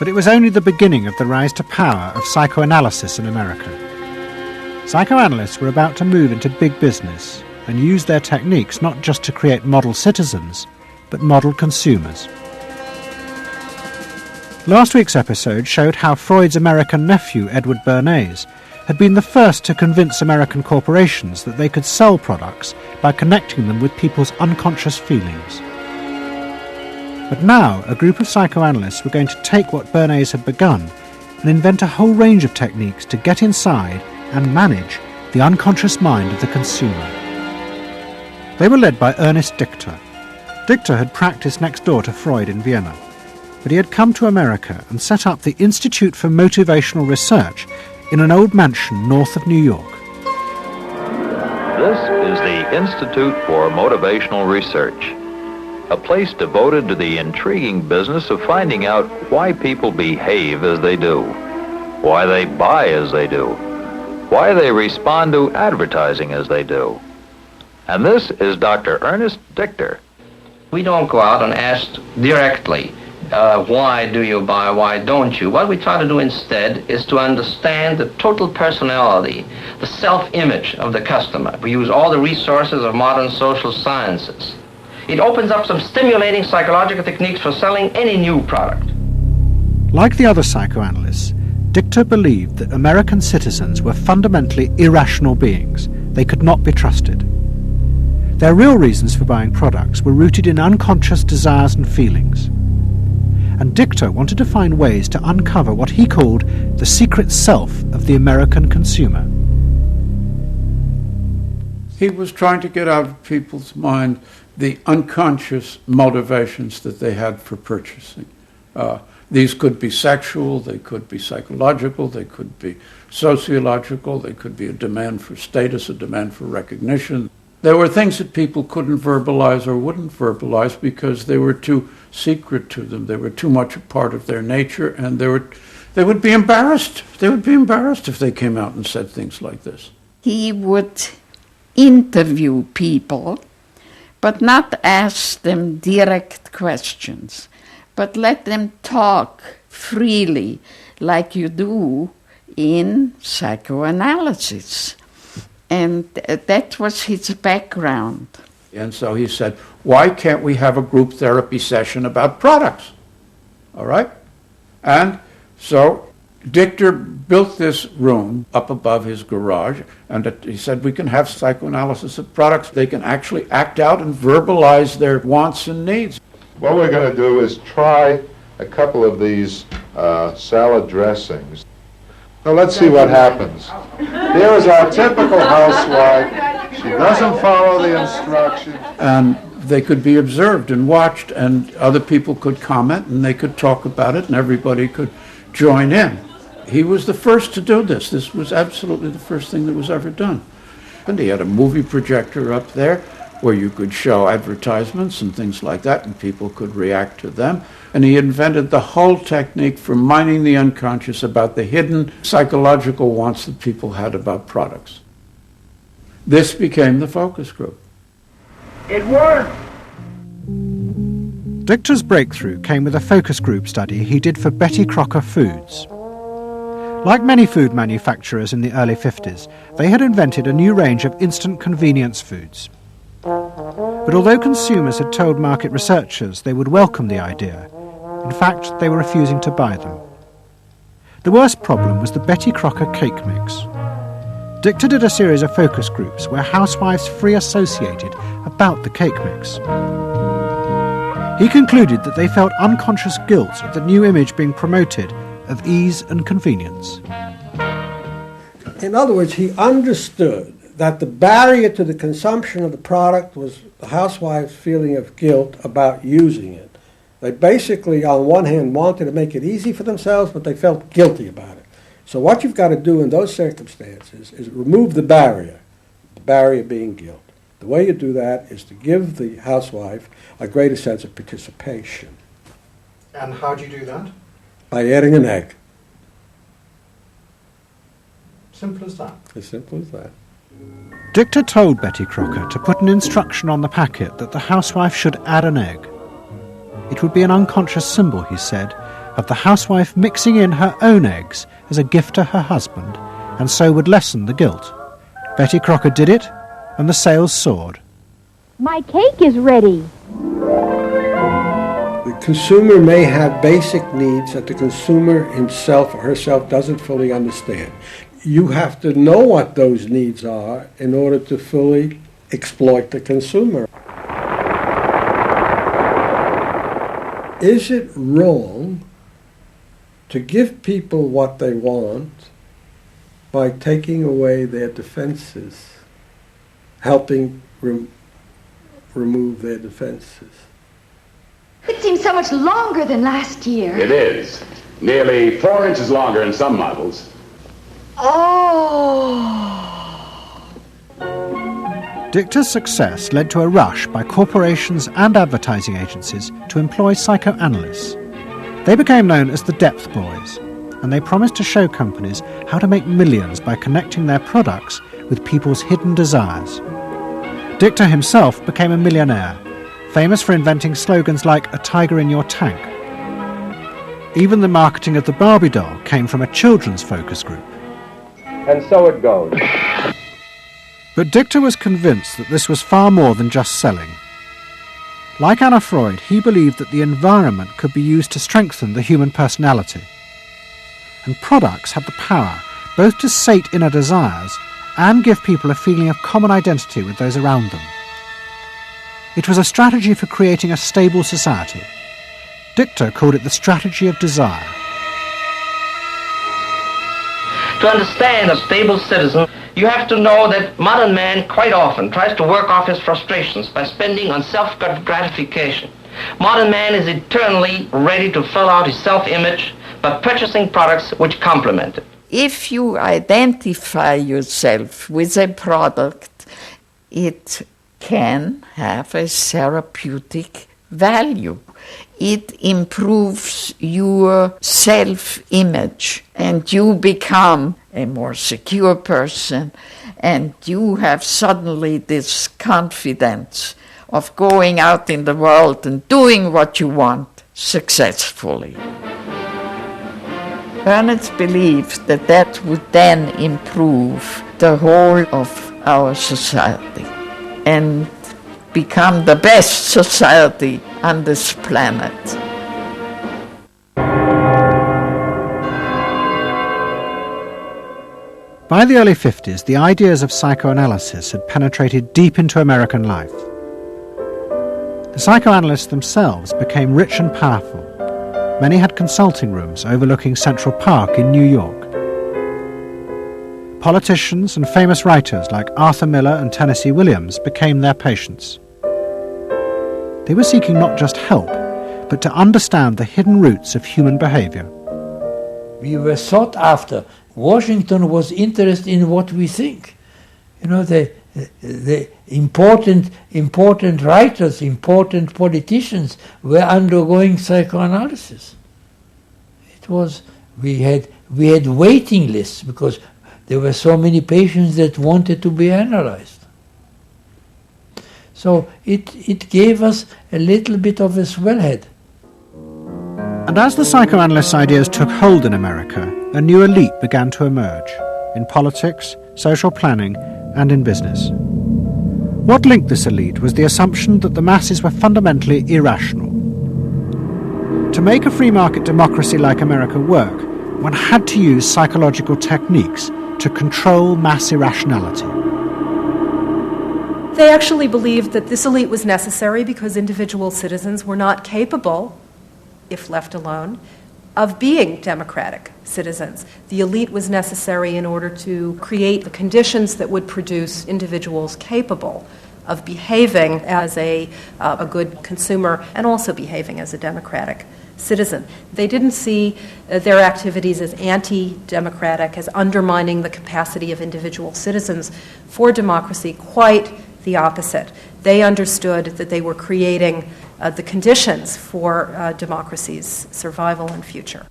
But it was only the beginning of the rise to power of psychoanalysis in America. Psychoanalysts were about to move into big business and use their techniques not just to create model citizens, but model consumers. Last week's episode showed how Freud's American nephew, Edward Bernays, had been the first to convince American corporations that they could sell products by connecting them with people's unconscious feelings. But now, a group of psychoanalysts were going to take what Bernays had begun and invent a whole range of techniques to get inside and manage the unconscious mind of the consumer. They were led by Ernst Ditchter. Ditchter had practiced next door to Freud in Vienna, but he had come to America and set up the Institute for Motivational Research in an old mansion north of New York. This is the Institute for Motivational Research, a place devoted to the intriguing business of finding out why people behave as they do, why they buy as they do, why they respond to advertising as they do. And this is Dr. Ernst Ditchter. We don't go out and ask directly, why do you buy, why don't you? What we try to do instead is to understand the total personality, the self-image of the customer. We use all the resources of modern social sciences. It opens up some stimulating psychological techniques for selling any new product. Like the other psychoanalysts, Ditchter believed that American citizens were fundamentally irrational beings. They could not be trusted. Their real reasons for buying products were rooted in unconscious desires and feelings. And Ditchter wanted to find ways to uncover what he called the secret self of the American consumer. He was trying to get out of people's mind the unconscious motivations that they had for purchasing. These could be sexual, they could be psychological, they could be sociological, they could be a demand for status, a demand for recognition. There were things that people couldn't verbalize or wouldn't verbalize because they were too secret to them. They were too much a part of their nature, and they would be embarrassed. They would be embarrassed if they came out and said things like this. He would interview people, but not ask them direct questions, but let them talk freely like you do in psychoanalysis. And that was his background. And so he said, why can't we have a group therapy session about products? All right? And so Ditchter built this room up above his garage, and he said we can have psychoanalysis of products. They can actually act out and verbalize their wants and needs. What we're going to do is try a couple of these salad dressings. Now let's see what happens. Here is our typical housewife. She doesn't follow the instructions. And they could be observed and watched, and other people could comment, and they could talk about it, and everybody could join in. He was the first to do this. This was absolutely the first thing that was ever done. And he had a movie projector up there where you could show advertisements and things like that, and people could react to them. And he invented the whole technique for mining the unconscious about the hidden psychological wants that people had about products. This became the focus group. It worked! Ditter's breakthrough came with a focus group study he did for Betty Crocker Foods. Like many food manufacturers in the early 50s, they had invented a new range of instant convenience foods. But although consumers had told market researchers they would welcome the idea, in fact, they were refusing to buy them. The worst problem was the Betty Crocker cake mix. Ditchter did a series of focus groups where housewives free associated about the cake mix. He concluded that they felt unconscious guilt at the new image being promoted of ease and convenience. In other words, he understood that the barrier to the consumption of the product was the housewife's feeling of guilt about using it. They basically, on one hand, wanted to make it easy for themselves, but they felt guilty about it. So what you've got to do in those circumstances is remove the barrier being guilt. The way you do that is to give the housewife a greater sense of participation. And how do you do that? By adding an egg. Simple as that. As simple as that. Ditchter told Betty Crocker to put an instruction on the packet that the housewife should add an egg. It would be an unconscious symbol, he said, of the housewife mixing in her own eggs as a gift to her husband, and so would lessen the guilt. Betty Crocker did it, and the sales soared. My cake is ready. The consumer may have basic needs that the consumer himself or herself doesn't fully understand. You have to know what those needs are in order to fully exploit the consumer. Is it wrong to give people what they want by taking away their defenses, helping remove their defenses? It seems so much longer than last year. It is. Nearly 4 inches longer in some models. Oh. Ditter's success led to a rush by corporations and advertising agencies to employ psychoanalysts. They became known as the Depth Boys, and they promised to show companies how to make millions by connecting their products with people's hidden desires. Ditchter himself became a millionaire, famous for inventing slogans like "a tiger in your tank." Even the marketing of the Barbie doll came from a children's focus group. And so it goes. But Ditchter was convinced that this was far more than just selling. Like Anna Freud, he believed that the environment could be used to strengthen the human personality. And products had the power both to sate inner desires and give people a feeling of common identity with those around them. It was a strategy for creating a stable society. Ditchter called it the strategy of desire. To understand a stable citizen, you have to know that modern man quite often tries to work off his frustrations by spending on self-gratification. Modern man is eternally ready to fill out his self-image by purchasing products which complement it. If you identify yourself with a product, it can have a therapeutic value. It improves your self-image, and you become a more secure person, and you have suddenly this confidence of going out in the world and doing what you want successfully. Ernst believed that that would then improve the whole of our society and become the best society on this planet. By the early 50s, the ideas of psychoanalysis had penetrated deep into American life. The psychoanalysts themselves became rich and powerful. Many had consulting rooms overlooking Central Park in New York. Politicians and famous writers like Arthur Miller and Tennessee Williams became their patients. They were seeking not just help, but to understand the hidden roots of human behavior. We were sought after. Washington was interested in what we think. You know, the important writers, important politicians were undergoing psychoanalysis. It was, we had waiting lists because there were so many patients that wanted to be analyzed. So it gave us a little bit of a swellhead. And as the psychoanalysts' ideas took hold in America, a new elite began to emerge in politics, social planning, and in business. What linked this elite was the assumption that the masses were fundamentally irrational. To make a free market democracy like America work, one had to use psychological techniques to control mass irrationality. They actually believed that this elite was necessary because individual citizens were not capable, if left alone, of being democratic citizens. The elite was necessary in order to create the conditions that would produce individuals capable of behaving as a good consumer and also behaving as a democratic citizen. They didn't see their activities as anti-democratic, as undermining the capacity of individual citizens for democracy. Quite the opposite. They understood that they were creating the conditions for democracy's survival and future.